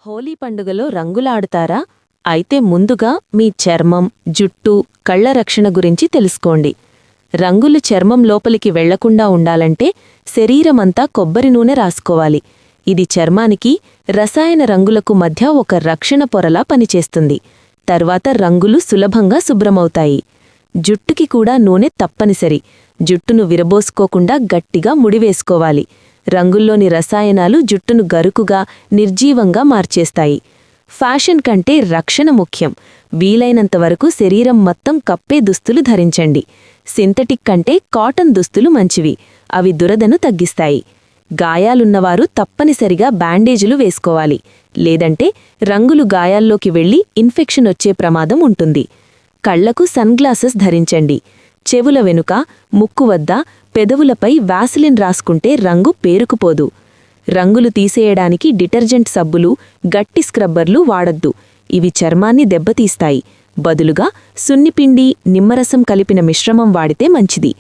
హోలీ పండుగలో రంగులాడుతారా? అయితే ముందుగా మీ చర్మం, జుట్టు, కళ్ల రక్షణ గురించి తెలుసుకోండి. రంగులు చర్మం లోపలికి వెళ్లకుండా ఉండాలంటే శరీరమంతా కొబ్బరి నూనె రాసుకోవాలి. ఇది చర్మానికి, రసాయన రంగులకు మధ్య ఒక రక్షణ పొరలా పనిచేస్తుంది. తర్వాత రంగులు సులభంగా శుభ్రమవుతాయి. జుట్టుకి కూడా నూనె తప్పనిసరి. జుట్టును విరబోసుకోకుండా గట్టిగా ముడివేసుకోవాలి. రంగుల్లోని రసాయనాలు జుట్టును గరుకుగా, నిర్జీవంగా మార్చేస్తాయి. ఫ్యాషన్ కంటే రక్షణ ముఖ్యం. వీలైనంతవరకు శరీరం మొత్తం కప్పే దుస్తులు ధరించండి. సింథటిక్ కంటే కాటన్ దుస్తులు మంచివి. అవి దురదను తగ్గిస్తాయి. గాయాలున్నవారు తప్పనిసరిగా బ్యాండేజులు వేసుకోవాలి. లేదంటే రంగులు గాయాల్లోకి వెళ్లి ఇన్ఫెక్షన్ వచ్చే ప్రమాదం ఉంటుంది. కళ్లకు సన్గ్లాసెస్ ధరించండి. చెవుల వెనుక, ముక్కు వద్ద, పెదవులపై వాసిలిన్ రాసుకుంటే రంగు పేరుకుపోదు. రంగులు తీసేయడానికి డిటర్జెంట్ సబ్బులు, గట్టి స్క్రబ్బర్లు వాడొద్దు. ఇవి చర్మాన్ని దెబ్బతీస్తాయి. బదులుగా సున్నిపిండి, నిమ్మరసం కలిపిన మిశ్రమం వాడితే మంచిది.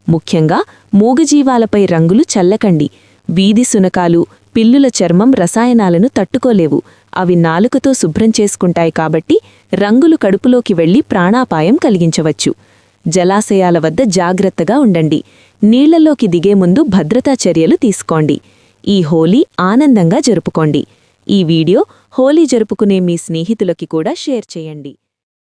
ముఖ్యంగా మూగజీవాలపై రంగులు చల్లకండి. వీధి సునకాలు, పిల్లుల చర్మం రసాయనాలను తట్టుకోలేవు. అవి నాలుకతో శుభ్రం చేసుకుంటాయి కాబట్టి రంగులు కడుపులోకి వెళ్లి ప్రాణాపాయం కలిగించవచ్చు. జలాశయాల వద్ద జాగ్రత్తగా ఉండండి. నీళ్లలోకి దిగే ముందు భద్రతా చర్యలు తీసుకోండి. ఈ హోలీ ఆనందంగా జరుపుకోండి. ఈ వీడియో హోలీ జరుపుకునే మీ స్నేహితులకి కూడా షేర్ చేయండి.